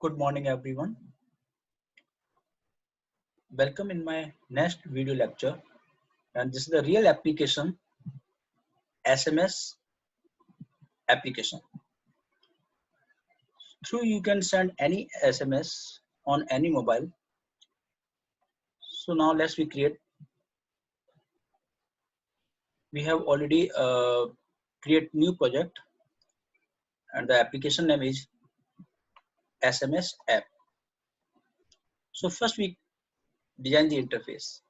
Good morning, everyone. Welcome in my next video lecture. And this is the real application, SMS application. Through you can send any SMS on any mobile. So now let's create. We have already create new project, and the application name is SMS app. So first we design the interface.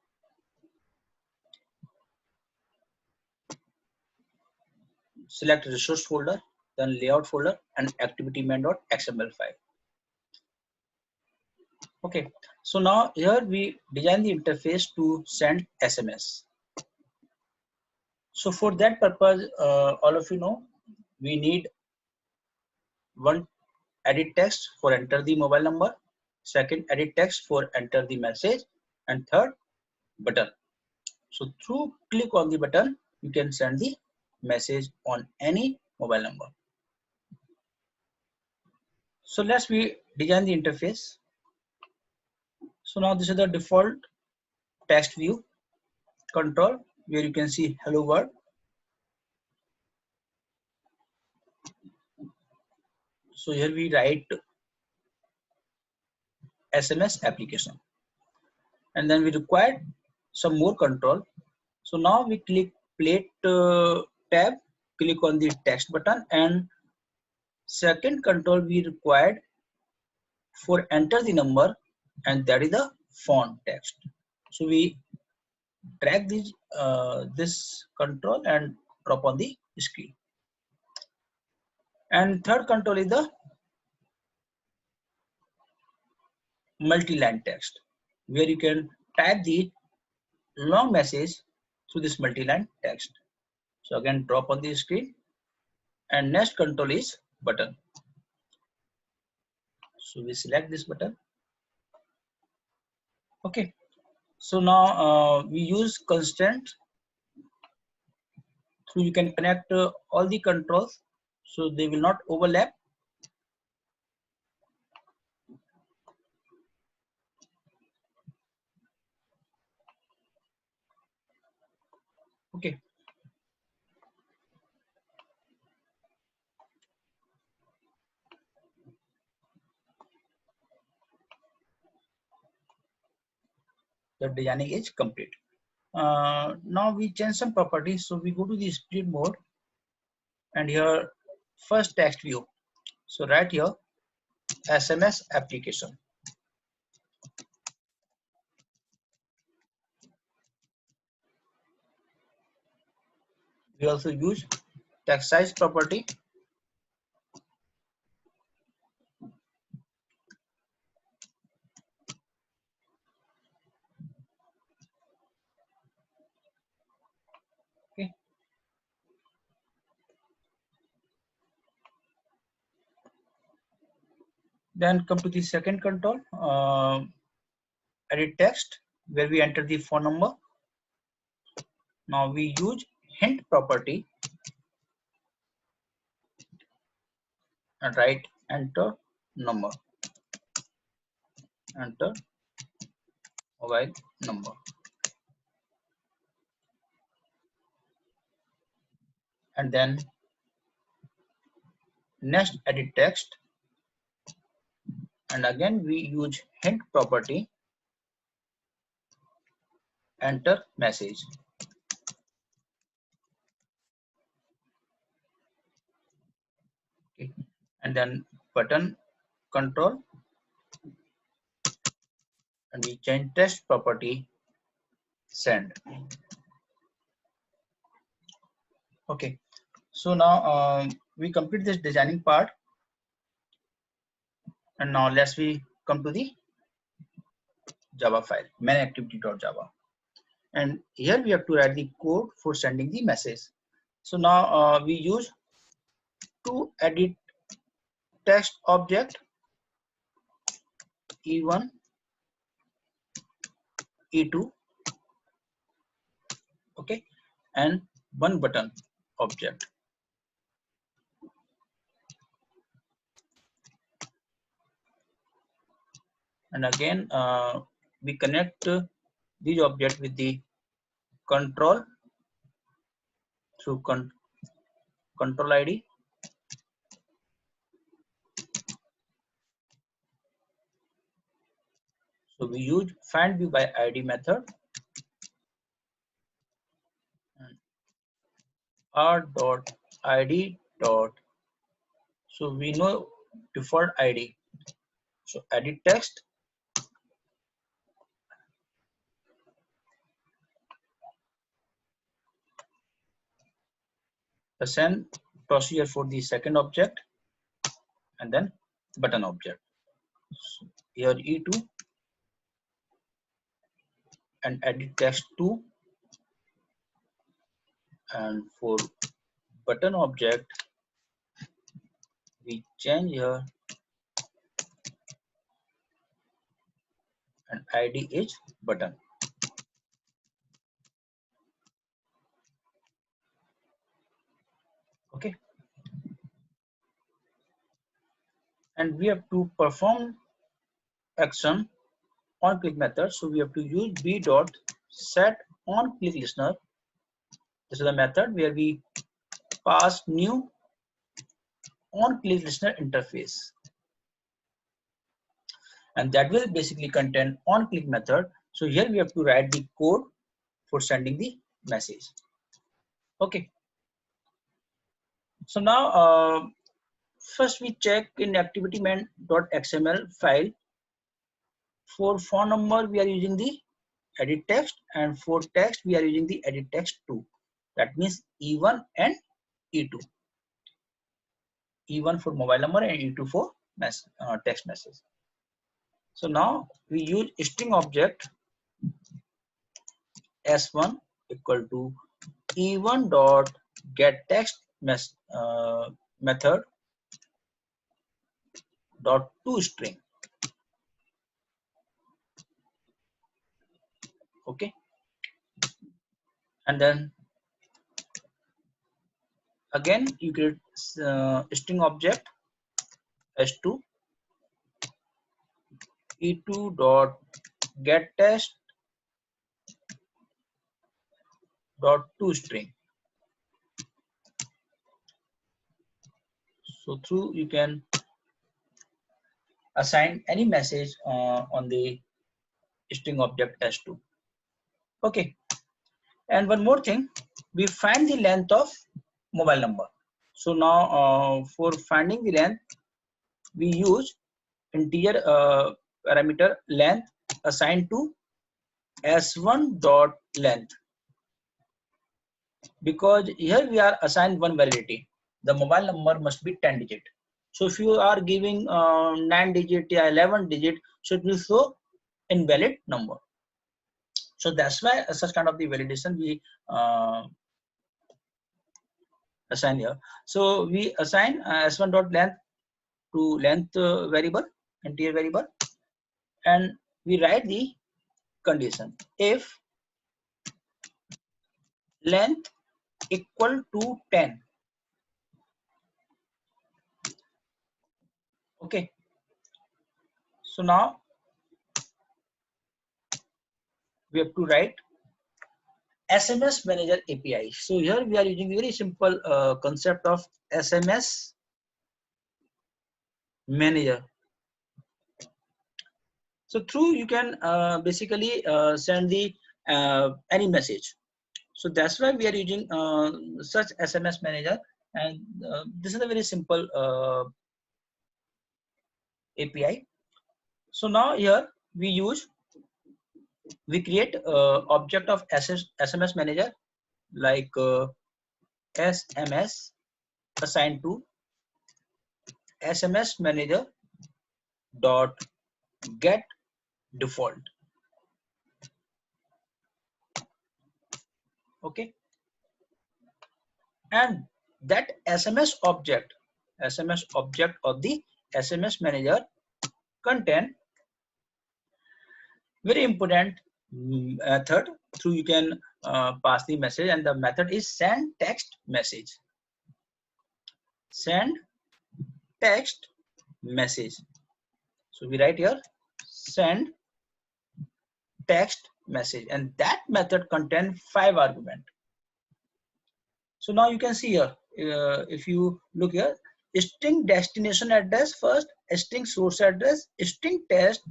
Select resource folder, then layout folder and activity main.xml file. Okay, so now here we design the interface to send SMS. So for that purpose, all of you know, we need one edit text for enter the mobile number, second edit text for enter the message, and third button. So through click on the button, you can send the message on any mobile number. So let's design the interface. So now this is the default text view control where you can see hello world. So here we write SMS application, and then we require some more control. So now we click plate tab, click on the text button, and second control we required for enter the number, and that is the font text. So we drag this control and drop on the screen. And third control is the multi-line text, where you can type the long message through this multi-line text. So again, drop on the screen, and next control is button. So we select this button. Okay. So now we use constraint. So you can connect all the controls, so they will not overlap. Okay. The designing is complete. Now we change some properties. So we go to the speed mode, and here first text view. So right here SMS application. We also use text size property. Okay. Then come to the second control, edit text, where we enter the phone number. Now we use hint property and write enter number, enter mobile number. And then next edit text, and again we use hint property, enter message. Okay. And then button control, and we change text property, send. Okay, so now we complete this designing part, and now let's come to the Java file, main activity.java, and here we have to write the code for sending the message. So now we use to edit text object, E1, E2, okay, and one button object. and again we connect these object with the control through control ID. So we use find view by ID method and r dot id dot. So we know default ID. So edit text, assign procedure for the second object, and then button object. So here E2 and edit text 2, and for button object we change here and ID is button. Okay, and we have to perform action on click method. So we have to use b dot set on click listener. This is the method where we pass new on click listener interface, and that will basically contain on click method. So here we have to write the code for sending the message. Okay, so now first we check in activity main.xml file. For phone number we are using the edit text, and for text we are using the edit text 2. That means E1 and E2. E1 for mobile number and E2 for text message. So now we use string object s1 equal to E1 dot get text method dot to string. Okay, and then again you create string object s2 E2 dot get text dot to string. So through you can assign any message on the string object s2. Okay, and one more thing, we find the length of mobile number. So now for finding the length we use integer parameter length assigned to s1 dot length, because here we are assigned one validity. The mobile number must be 10 digit. So if you are giving 9 digit or 11 digit, so it will show invalid number. So that's why such kind of the validation we assign here. So we assign s1 dot length to length variable, integer variable, and we write the condition if length equal to 10. Okay, so now we have to write SMS manager API. So here we are using very simple concept of SMS manager. So through you can basically send the any message. So that's why we are using such SMS manager, and this is a very simple API. So now here we create object of SMS manager like SMS assigned to SMS manager dot get default. Okay, and that SMS object of the SMS manager contain very important method through you can pass the message, and the method is send text message. Send text message. So we write here send text message, and that method contains 5 arguments. So now you can see here, if you look here, string destination address first, string source address, string test,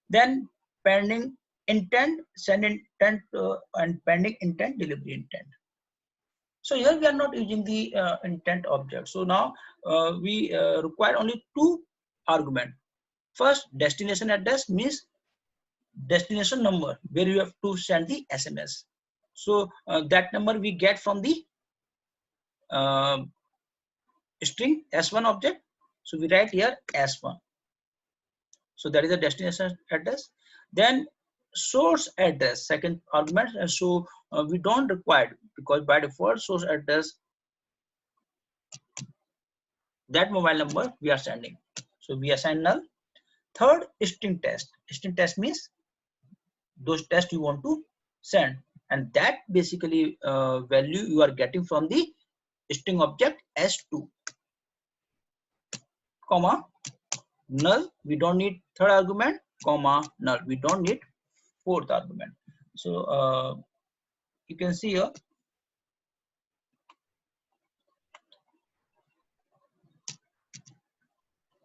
then pending intent, send intent, and pending intent, delivery intent. So here we are not using the intent object. So now we require only 2 arguments. First, destination address means destination number where you have to send the SMS. So that number we get from the string S1 object. So we write here S1. So that is the destination address. Then source address, second argument, and so we don't require, because by default source address, that mobile number we are sending. So we assign null. Third, string test. String test means those tests you want to send, and that basically value you are getting from the string object S2, comma null. We don't need third argument, comma null. We don't need fourth argument. So you can see here,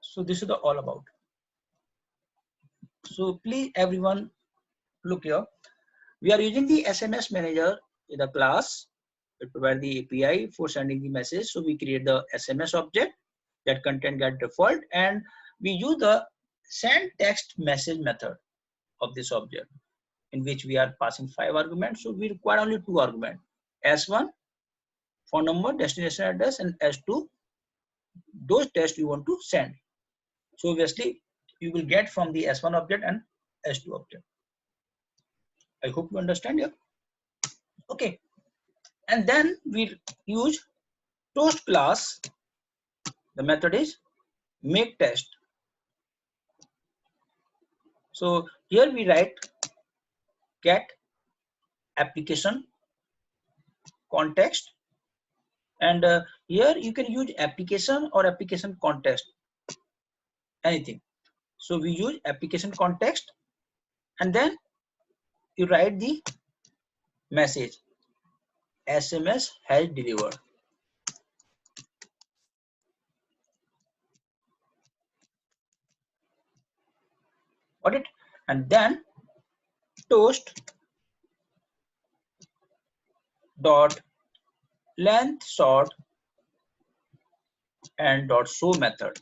so this is the all about. So please everyone look here, we are using the SMS manager in the class. It provides the API for sending the message. So we create the SMS object that content get default, and we use the send text message method of this object, in which we are passing 5 arguments. So we require only 2 arguments: S1 phone number, destination address, and S2 those tests you want to send. So obviously you will get from the S1 object and S2 object. I hope you understand here. Okay, and then we use toast class. The method is make test. So here we write get application context, and here you can use application or application context, anything. So we use application context, and then you write the message SMS has delivered. Got it? And then toast dot length sort and dot show method.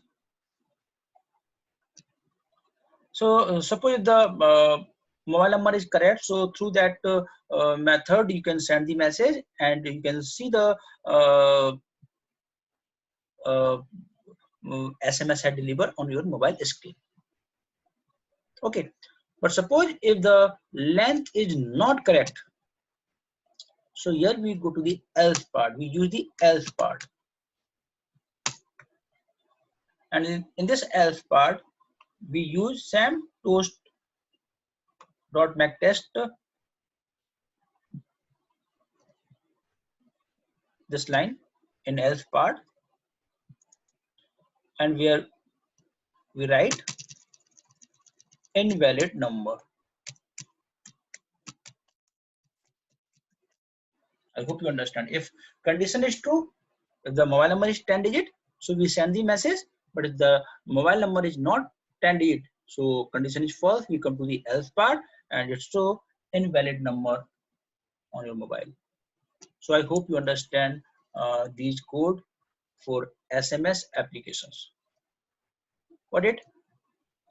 So suppose the mobile number is correct, so through that method you can send the message, and you can see the SMS had delivered on your mobile screen. Okay, but suppose if the length is not correct, so here we go to the else part. We use the else part, and in this else part we use SAM toast dot make test, this line in else part, and where we write invalid number. I hope you understand. If condition is true, if the mobile number is 10 digit, so we send the message. But if the mobile number is not 10 digit, so condition is false, we come to the else part, and it's show invalid number on your mobile. So I hope you understand these code for SMS applications. Got it?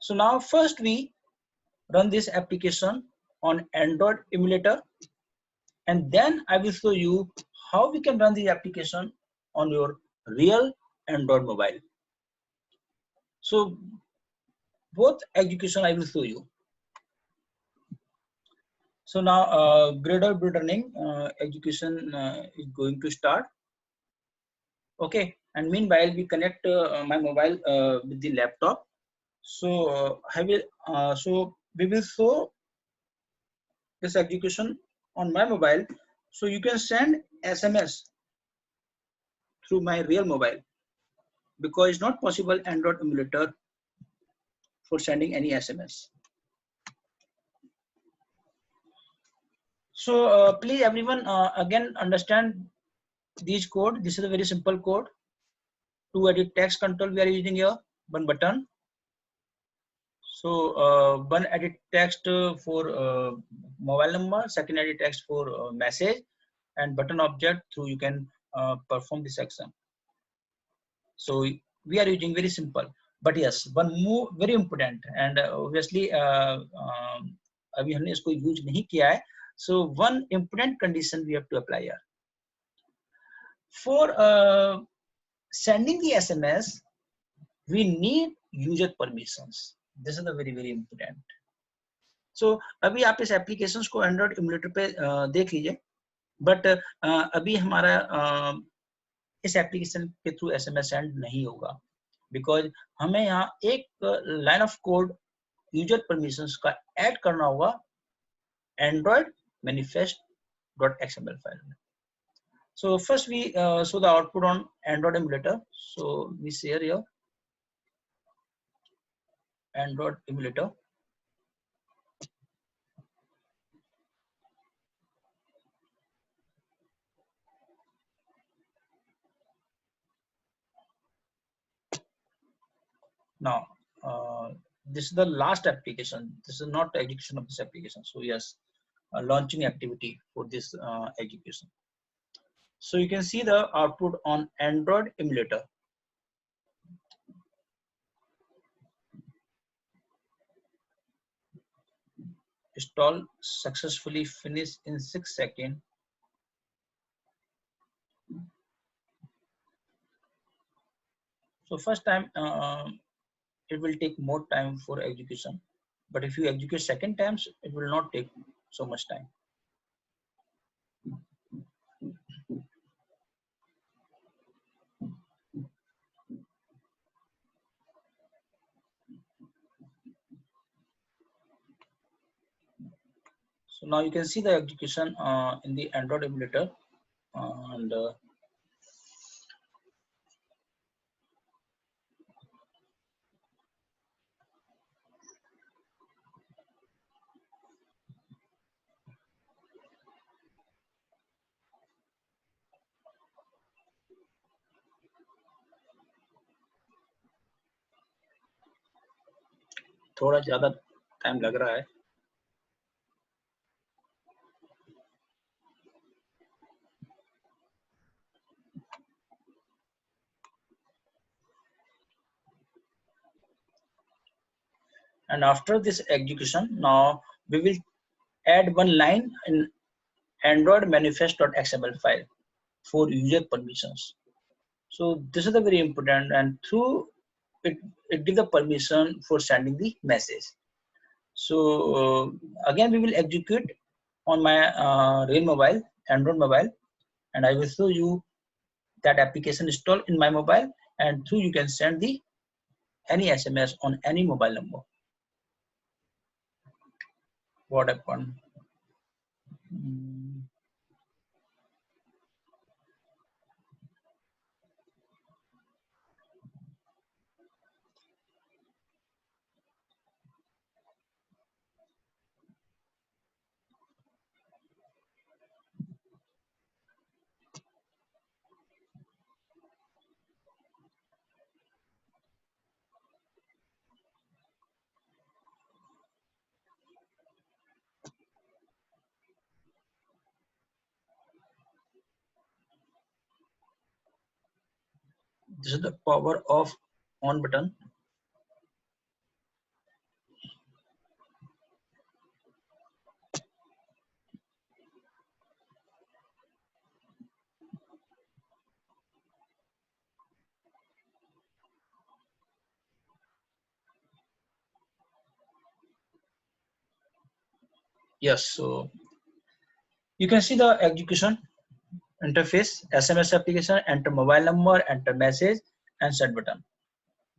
So now first we run this application on Android emulator, and then I will show you how we can run the application on your real Android mobile. So both execution I will show you. So now Gradle running execution is going to start. Okay, and meanwhile we connect my mobile with the laptop. So we will show this execution on my mobile, so you can send SMS through my real mobile, because it's not possible Android emulator for sending any SMS. So please everyone again understand these code. This is a very simple code. To edit text control, we are using here one button. So one edit text for mobile number, second edit text for message, and button object through you can perform this action. So we are using very simple, but yes, one more very important and obviously अभी हमने इसको use नहीं किया है. So one important condition we have to apply here. For sending the SMS, we need user permissions. This is the very important. So अभी आप इस applications को एंड्रॉइड इमुलेटर पे देख लीजिए, बट अभी हमारा इस एप्लीकेशन के थ्रू SMS सेंड नहीं होगा, बिकॉज हमें यहाँ एक line of code user permissions का ऐड करना होगा एंड्रॉइड manifest.xml फाइल में. So first we show the output on Android emulator. So we share here Android emulator. Now this is the last application. This is not the execution of this application. So yes, a launching activity for this execution. So you can see the output on Android emulator. Install successfully finished in 6 seconds. So first time it will take more time for execution, but if you execute second times, it will not take so much time. So now you can see the execution in the Android emulator, and थोड़ा ज़्यादा time लग रहा है. And after this execution, now we will add one line in Android manifest.xml file for user permissions. So this is the very important, and through it, it gives the permission for sending the message. So again, we will execute on my real mobile, Android mobile, and I will show you that application installed in my mobile, and through you can send the any SMS on any mobile number. What happened? This is the power of on button. Yes, so you can see the execution interface, SMS application, enter mobile number, enter message, and send button.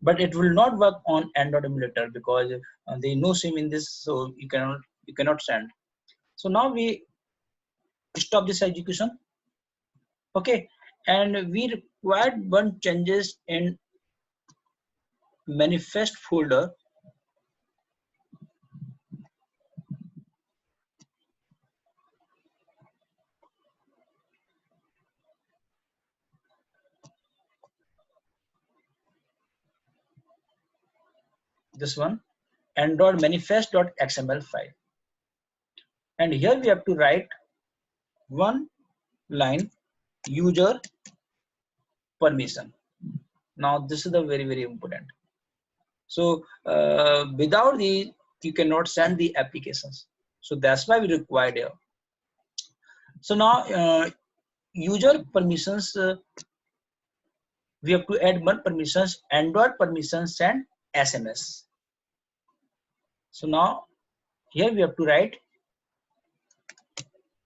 But it will not work on Android emulator because there is no SIM in this, so you cannot send. So now we stop this execution. Okay, and we required one changes in manifest folder. this one, Android manifest.xml file. And here we have to write one line user permission. Now this is the very important. So without the, you cannot send the applications. So that's why we required here. So now user permissions, we have to add one permissions, Android permissions and SMS. So now here we have to write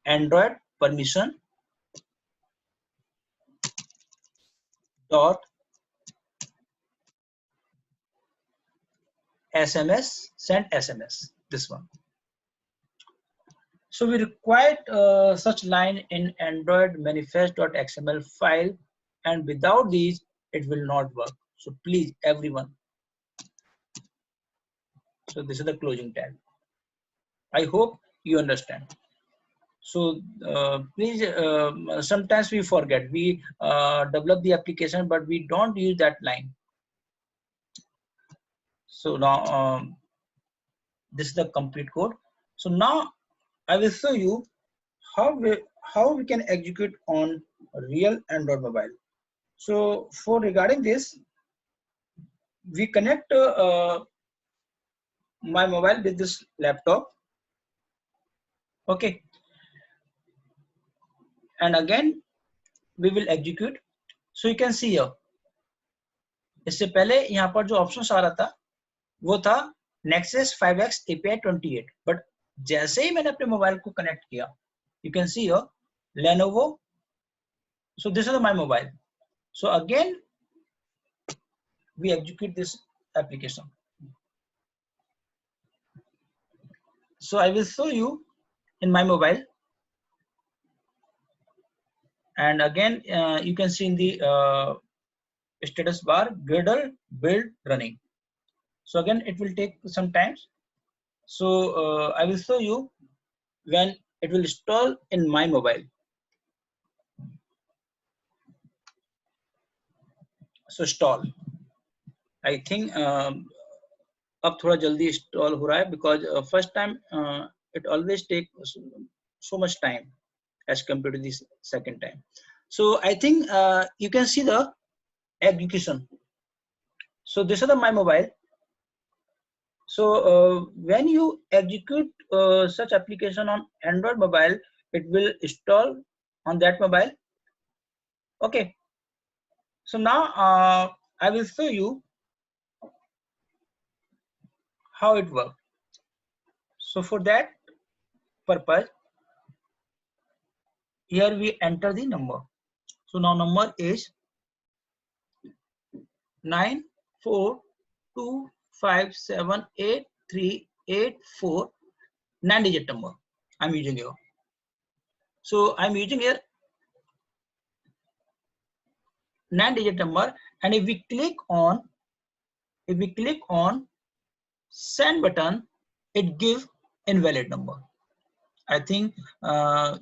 Android permission dot SMS, send SMS, this one. So we required such line in Android manifest.xml file, and without these it will not work. So please everyone. So this is the closing tag. I hope you understand. So please, sometimes we forget, we develop the application but we don't use that line. So now this is the complete code. So now I will show you how we can execute on a real Android mobile. So for regarding this, we connect my mobile with this laptop. Okay, and again we will execute. So you can see here, इससे पहले यहाँ पर जो option आ रहा था वो था Nexus 5X API 28, but जैसे ही मैंने अपने मोबाइल को कनेक्ट किया, you can see here Lenovo. So this is my mobile. So again we execute this application. So I will show you in my mobile, and again you can see in the status bar Gradle build running. So again it will take some time. So I will show you when it will install in my mobile. So install, I think अब थोड़ा जल्दी install हो रहा है, because first time it always take so much time as compared to this second time. So I think you can see the execution. So this is my mobile. So when you execute such application on Android mobile, it will install on that mobile. Okay. So now I will show you how it works. So for that purpose, here we enter the number. So now number is 942578384, 9-digit number I'm using here. So I'm using here 9-digit number, and if we click on send button, it gives invalid number. I think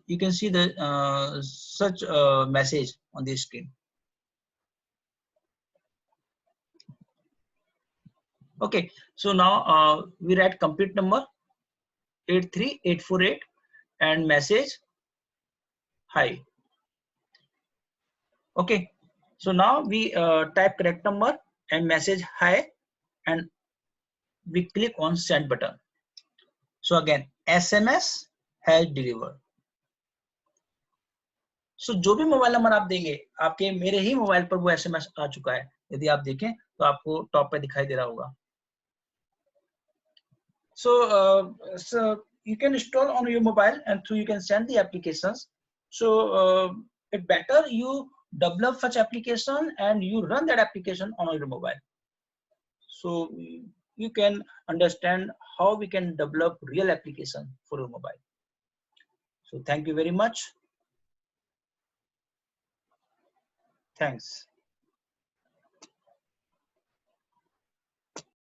you can see the such message on the screen. Okay, so now we write complete number 83848 and message hi. Okay, so now we type correct number and message hi, and we click on send button. So again SMS has delivered. So जो भी mobile number आप देंगे, आपके मेरे ही mobile पर वो SMS आ चुका है. यदि आप देखें तो आपको टॉप पे दिखाई दे रहा होगा. So you can install on your mobile, and through you can send the applications. So it better you develop such application and you run that application on your mobile. So you can understand how we can develop real application for your mobile. So thank you very much. Thanks.